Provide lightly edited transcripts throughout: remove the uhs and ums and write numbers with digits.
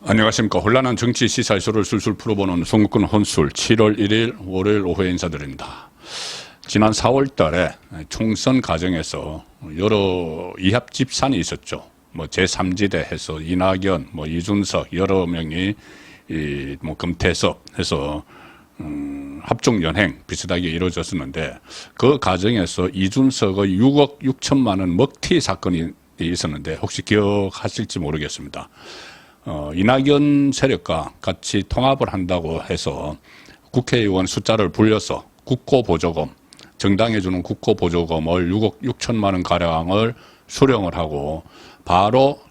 안녕하십니까. 혼란한 정치 시사 이슈를 술술 풀어보는 송국근 혼술 7월 1일 월요일 오후에 인사드립니다. 지난 4월 달에 총선 과정에서 여러 이합 집산이 있었죠. 제3지대 해서 이낙연, 이준석 여러 명이 금태섭 해서 합종연행 비슷하게 이루어졌었는데 그 과정에서 이준석의 6억 6천만 원 먹튀 사건이 있었는데 혹시 기억하실지 모르겠습니다. 이낙연 세력과 같이 통합을 한다고 해서 국회의원 숫자를 불려서 국고보조금, 정당에 주는 국고보조금을 6억 6천만 원 가량을 수령을 하고 바로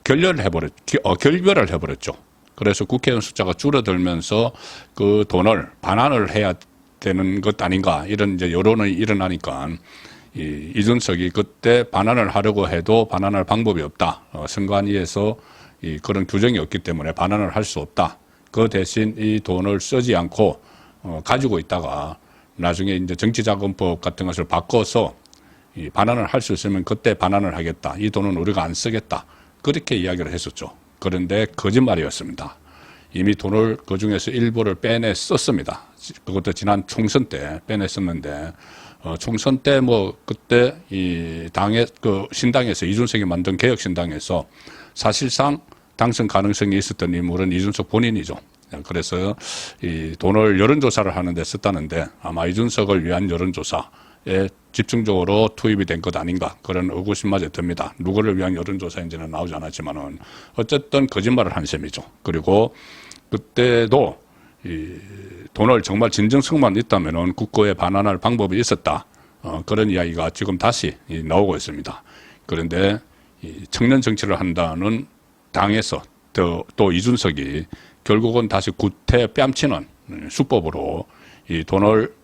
결별을 해버렸죠. 그래서 국회의원 숫자가 줄어들면서 그 돈을 반환을 해야 되는 것 아닌가 이런 이제 여론이 일어나니까 이준석이 그때 반환을 하려고 해도 반환할 방법이 없다. 선관위에서 그런 규정이 없기 때문에 반환을 할 수 없다. 그 대신 이 돈을 쓰지 않고 가지고 있다가 나중에 이제 정치자금법 같은 것을 바꿔서 반환을 할 수 있으면 그때 반환을 하겠다. 이 돈은 우리가 안 쓰겠다. 그렇게 이야기를 했었죠. 그런데 거짓말이었습니다. 이미 돈을 그 중에서 일부를 빼내 썼습니다. 그것도 지난 총선 때 빼냈었는데 총선 때 그때 이 신당에서 이준석이 만든 개혁신당에서 사실상 당선 가능성이 있었던 인물은 이준석 본인이죠. 그래서 이 돈을 여론조사를 하는데 썼다는데 아마 이준석을 위한 여론조사에 집중적으로 투입이 된 것 아닌가 그런 의구심마저 듭니다. 누구를 위한 여론조사인지는 나오지 않았지만은 어쨌든 거짓말을 한 셈이죠. 그리고 그때도 이 돈을 정말 진정성만 있다면은 국고에 반환할 방법이 있었다. 그런 이야기가 지금 다시 나오고 있습니다. 그런데 이 청년 정치를 한다는 당에서 또 이준석이 결국은 다시 구태 뺨치는 수법으로 이 돈을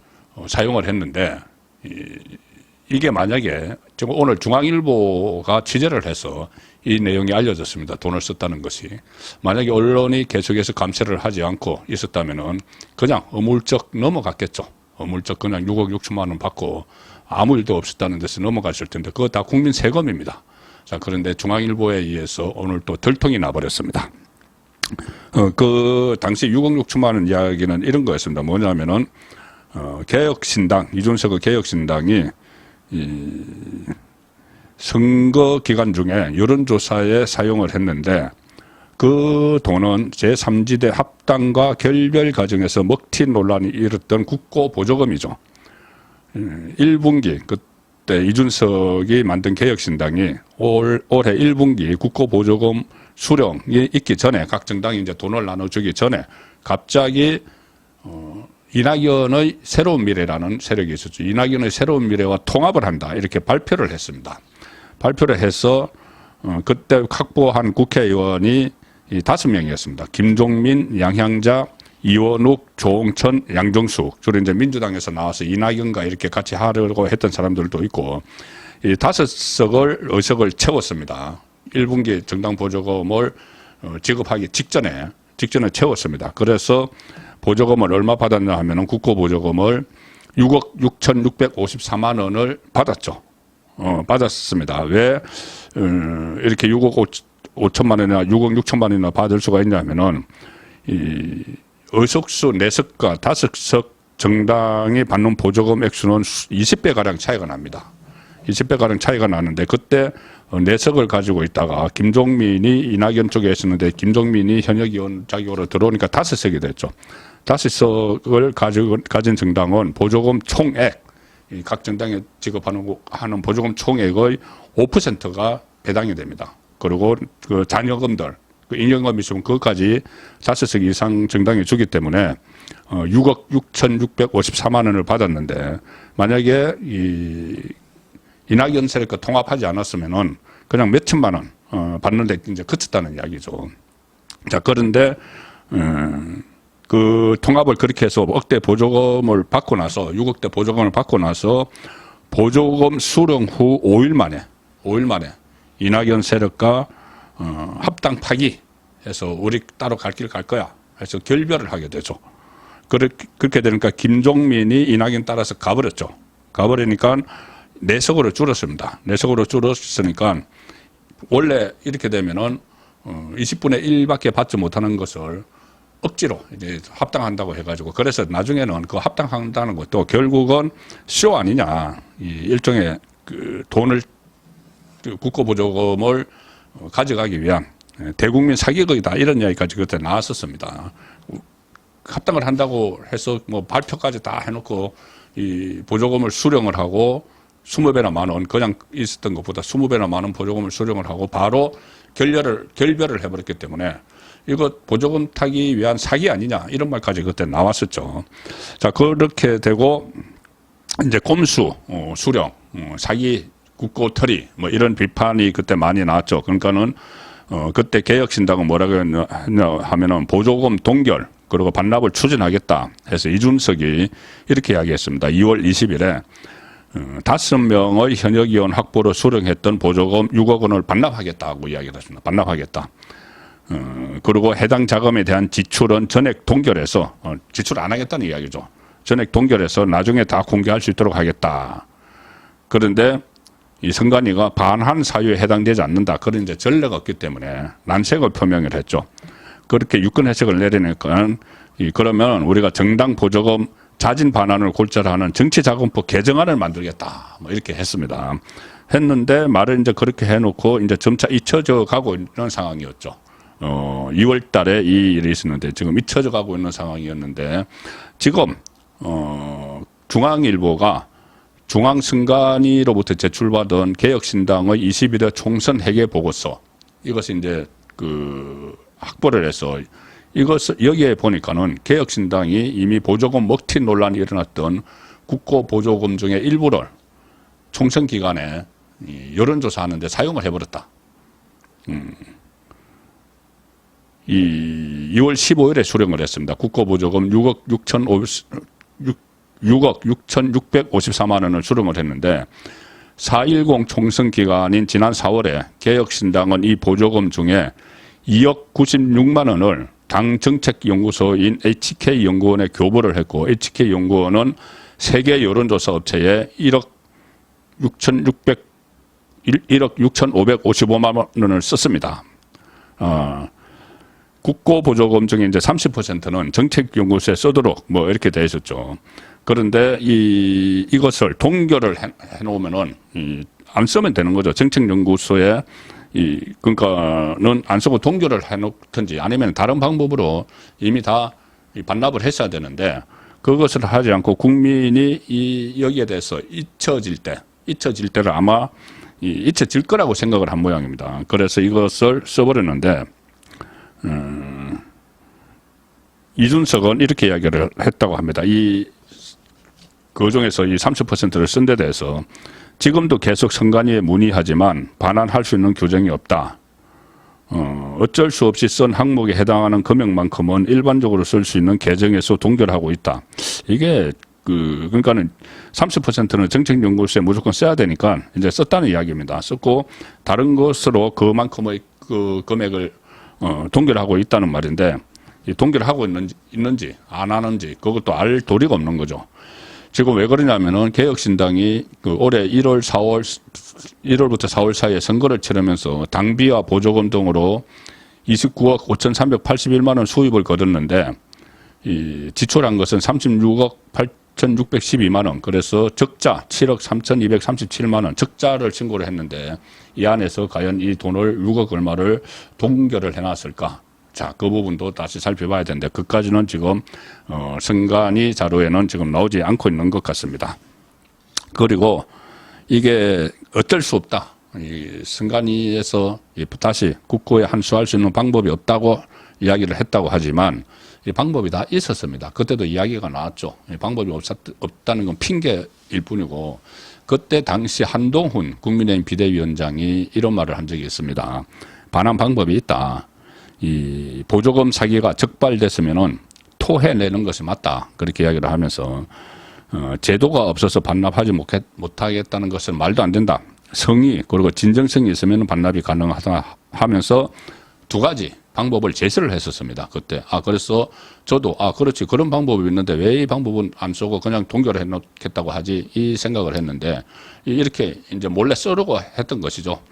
사용을 했는데 이게 만약에 지금 오늘 중앙일보가 취재를 해서 이 내용이 알려졌습니다. 돈을 썼다는 것이. 만약에 언론이 계속해서 감시를 하지 않고 있었다면은 그냥 어물쩍 넘어갔겠죠. 어물쩍 그냥 6억 6천만 원 받고 아무 일도 없었다는 데서 넘어갔을 텐데 그거 다 국민 세금입니다. 자, 그런데 중앙일보에 의해서 오늘 또 들통이 나버렸습니다. 그 당시 6억 6천만 원 이야기는 이런 거였습니다. 뭐냐면은 개혁신당, 이준석의 개혁신당이 이 선거 기간 중에 여론조사에 사용을 했는데 그 돈은 제3지대 합당과 결별 과정에서 먹튀 논란이 일었던 국고보조금이죠. 1분기 그때 이준석이 만든 개혁신당이 올해 1분기 국고보조금 수령이 있기 전에 각 정당이 이제 돈을 나눠주기 전에 갑자기 이낙연의 새로운 미래라는 세력이 있었죠. 이낙연의 새로운 미래와 통합을 한다 이렇게 발표를 했습니다. 발표를 해서 그때 확보한 국회의원이 5명이었습니다. 김종민, 양향자, 이원욱, 조홍천, 양정숙 주로 이제 민주당에서 나와서 이낙연과 이렇게 같이 하려고 했던 사람들도 있고 이 5석을 의석을 채웠습니다. 1분기 정당 보조금을 지급하기 직전에 채웠습니다. 그래서 보조금을 얼마 받았냐 하면은 국고 보조금을 6억 6,654만 원을 받았죠. 받았습니다. 왜 이렇게 6억 5천만 원이나 6억 6천만 원이나 받을 수가 있냐면은 이 의석수 4석과 5석 정당이 받는 보조금 액수는 20배 가량 차이가 납니다. 20배 가량 차이가 나는데 그때 4석을 가지고 있다가 김종민이 이낙연 쪽에 있었는데 김종민이 현역 의원 자격으로 들어오니까 5석이 됐죠. 5석을 가진 정당은 보조금 총액, 각 정당에 지급하는 보조금 총액의 5%가 배당이 됩니다. 그리고 그 자녀금들, 그 인연금이 있으면 그것까지 5석 이상 정당에 주기 때문에 6억 6,654만 원을 받았는데 만약에 이낙연 세력과 통합하지 않았으면은 그냥 몇 천만 원 받는데 이제 그쳤다는 이야기죠. 자, 그런데 그 통합을 그렇게 해서 억대 보조금을 받고 나서 6억대 보조금을 받고 나서 보조금 수령 후 5일 만에 이낙연 세력과 합당 파기해서 우리 따로 갈 길 갈 거야 해서 결별을 하게 되죠. 그렇게 되니까 김종민이 이낙연 따라서 가버렸죠. 가버리니까 4석으로 줄었습니다. 4석으로 줄었으니까 원래 이렇게 되면은 20분의 1밖에 받지 못하는 것을 억지로 이제 합당한다고 해가지고 그래서 나중에는 그 합당한다는 것도 결국은 쇼 아니냐. 이 일종의 그 돈을 국고보조금을 가져가기 위한 대국민 사기극이다 이런 이야기까지 그때 나왔었습니다. 합당을 한다고 해서 뭐 발표까지 다 해놓고 이 보조금을 수령을 하고 20배나 많은 그냥 있었던 것보다 20배나 많은 보조금을 수령을 하고 바로 결별을 해버렸기 때문에 이거 보조금 타기 위한 사기 아니냐 이런 말까지 그때 나왔었죠. 자 그렇게 되고 이제 꼼수 수령 사기 국고 처리 뭐 이런 비판이 그때 많이 나왔죠. 그러니까는 그때 개혁신당은 뭐라고 했냐 하면은 보조금 동결 그리고 반납을 추진하겠다 해서 이준석이 이렇게 이야기했습니다. 2월 20일에 5명의 현역 의원 확보로 수령했던 보조금 6억 원을 반납하겠다고 이야기를 했습니다. 반납하겠다. 그리고 해당 자금에 대한 지출은 전액 동결해서 지출 안 하겠다는 이야기죠. 전액 동결해서 나중에 다 공개할 수 있도록 하겠다. 그런데 이 선관위가 반환 사유에 해당되지 않는다. 그런 이제 전례가 없기 때문에 난색을 표명을 했죠. 그렇게 유권 해석을 내리니까 그러면 우리가 정당 보조금 자진 반환을 골자로 하는 정치자금법 개정안을 만들겠다. 뭐 이렇게 했습니다. 했는데 말을 이제 그렇게 해놓고 이제 점차 잊혀져 가고 있는 상황이었죠. 2월 달에 이 일이 있었는데 지금 잊혀져 가고 있는 상황이었는데 지금 중앙일보가 중앙선관위로부터 제출받은 개혁신당의 21회 총선 회계 보고서 이것을 이제 확보를 해서 이것을 여기에 보니까는 개혁신당이 이미 보조금 먹튀 논란이 일어났던 국고 보조금 중에 일부를 총선 기간에 여론조사하는데 사용을 해버렸다. 이 2월 15일에 수령을 했습니다. 국고 보조금 6억 6,654만 원을 수령을 했는데 4.10 총선 기간인 지난 4월에 개혁신당은 이 보조금 중에 2억 96만 원을 당 정책연구소인 HK연구원에 교부를 했고 HK연구원은 세계 여론조사 업체에 1억 6,555만 원을 썼습니다. 국고보조금 중에 이제 30%는 정책연구소에 쓰도록 뭐 이렇게 돼 있었죠. 그런데 이것을 동결을 해놓으면은 안 쓰면 되는 거죠. 정책연구소에 그러니까는 안 쓰고 동결을 해놓든지 아니면 다른 방법으로 이미 다 반납을 했어야 되는데 그것을 하지 않고 국민이 여기에 대해서 잊혀질 때를 아마 잊혀질 거라고 생각을 한 모양입니다. 그래서 이것을 써버렸는데 이준석은 이렇게 이야기를 했다고 합니다. 그 중에서 이 30%를 쓴 데 대해서 지금도 계속 선관위에 문의하지만 반환할 수 있는 규정이 없다. 어쩔 수 없이 쓴 항목에 해당하는 금액만큼은 일반적으로 쓸 수 있는 계정에서 동결하고 있다. 이게 그러니까는 30%는 정책연구소에 무조건 써야 되니까 이제 썼다는 이야기입니다. 썼고 다른 것으로 그만큼의 그 금액을 동결하고 있다는 말인데 동결하고 있는지 안 하는지 그것도 알 도리가 없는 거죠. 지금 왜 그러냐면은 개혁신당이 올해 1월부터 4월 사이에 선거를 치르면서 당비와 보조금 등으로 29억 5,381만 원 수입을 거뒀는데 지출한 것은 36억 8,612만 원. 그래서 적자 7억 3,237만 원 적자를 신고를 했는데 이 안에서 과연 이 돈을 6억 얼마를 동결을 해놨을까? 자, 그 부분도 다시 살펴봐야 되는데 그까지는 지금 선관위 자료에는 지금 나오지 않고 있는 것 같습니다. 그리고 이게 어쩔 수 없다. 이 선관위에서 다시 국고에 환수할 수 있는 방법이 없다고 이야기를 했다고 하지만 이 방법이 다 있었습니다. 그때도 이야기가 나왔죠. 이 방법이 없다는 건 핑계일 뿐이고 그때 당시 한동훈 국민의힘 비대위원장이 이런 말을 한 적이 있습니다. 반환 방법이 있다. 이 보조금 사기가 적발됐으면은 토해내는 것이 맞다. 그렇게 이야기를 하면서 제도가 없어서 반납하지 못하겠다는 것은 말도 안 된다. 성의 그리고 진정성이 있으면 반납이 가능하다 하면서 두 가지 방법을 제시를 했었습니다. 그때. 그래서 저도 그렇지 그런 방법이 있는데 왜 이 방법은 안 쓰고 그냥 동결해 놓겠다고 하지 이 생각을 했는데 이렇게 이제 몰래 쓰려고 했던 것이죠.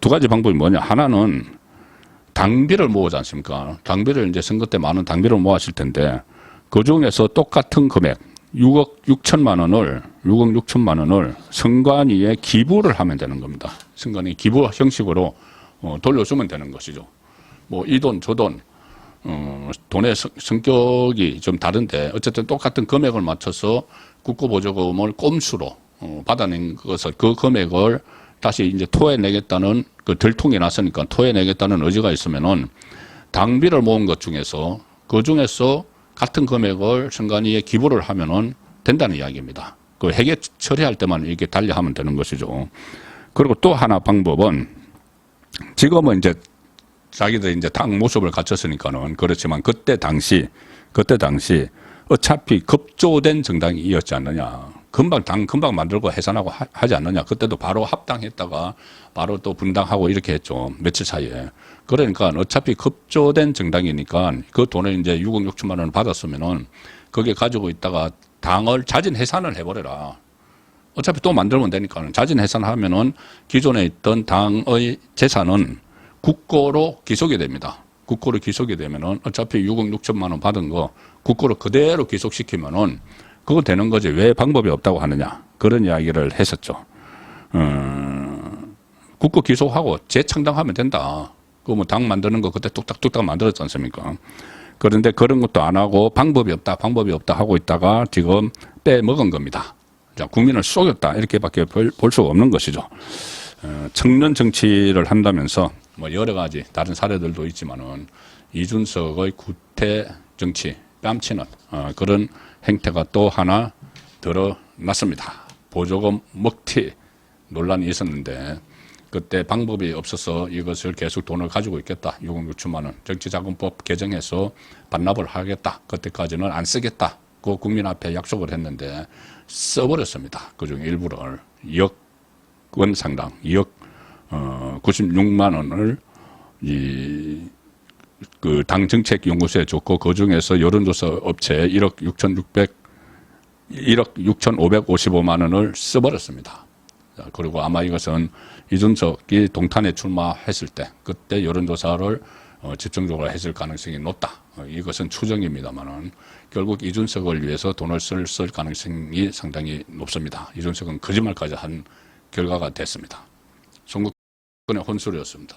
두 가지 방법이 뭐냐. 하나는 당비를 모으지 않습니까? 당비를 이제 선거 때 많은 당비를 모았을 텐데 그 중에서 똑같은 금액 6억 6천만 원을 선관위에 기부를 하면 되는 겁니다. 선관위 기부 형식으로 돌려주면 되는 것이죠. 뭐 이 돈 저 돈 돈의 성격이 좀 다른데 어쨌든 똑같은 금액을 맞춰서 국고보조금을 꼼수로 받아낸 것을 그 금액을 다시 이제 토해내겠다는 그 들통이 났으니까 토해내겠다는 의지가 있으면은 당비를 모은 것 중에서 그 중에서 같은 금액을 선관위에 기부를 하면은 된다는 이야기입니다. 그 회계 처리할 때만 이렇게 달리하면 되는 것이죠. 그리고 또 하나 방법은 지금은 이제 자기들이 이제 당 모습을 갖췄으니까는 그렇지만 그때 당시 어차피 급조된 정당이었지 않느냐. 금방 만들고 해산하고 하지 않느냐. 그때도 바로 합당했다가 바로 또 분당하고 이렇게 했죠. 며칠 사이에. 그러니까 어차피 급조된 정당이니까 그 돈을 이제 6억 6천만 원을 받았으면은 그게 가지고 있다가 당을 자진 해산을 해버려라. 어차피 또 만들면 되니까 자진 해산하면은 기존에 있던 당의 재산은 국고로 기속이 됩니다. 국고로 기속이 되면은 어차피 6억 6천만 원 받은 거 국고로 그대로 기속시키면은 그거 되는 거지. 왜 방법이 없다고 하느냐. 그런 이야기를 했었죠. 국고 기속하고 재창당하면 된다. 그거 뭐 당 만드는 거 그때 뚝딱뚝딱 만들었지 않습니까? 그런데 그런 것도 안 하고 방법이 없다 하고 있다가 지금 빼먹은 겁니다. 자, 국민을 속였다. 이렇게밖에 볼 수가 없는 것이죠. 청년 정치를 한다면서 뭐 여러 가지 다른 사례들도 있지만은 이준석의 구태 정치 뺨치는 그런 행태가 또 하나 드러났습니다. 보조금 먹튀 논란이 있었는데 그때 방법이 없어서 이것을 계속 돈을 가지고 있겠다. 6억 6천만 원 정치자금법 개정해서 반납을 하겠다. 그때까지는 안 쓰겠다. 그 국민 앞에 약속을 했는데 써버렸습니다. 그중 일부를 2억 원 상당 2억 96만 원을 그 당 정책연구소에 줬고 그 중에서 여론조사 업체에 1억 6,555만 원을 써버렸습니다. 자, 그리고 아마 이것은 이준석이 동탄에 출마했을 때 그때 여론조사를 집중적으로 했을 가능성이 높다. 이것은 추정입니다만은 결국 이준석을 위해서 돈을 쓸 가능성이 상당히 높습니다. 이준석은 거짓말까지 한 결과가 됐습니다. 송국근의 혼술이었습니다.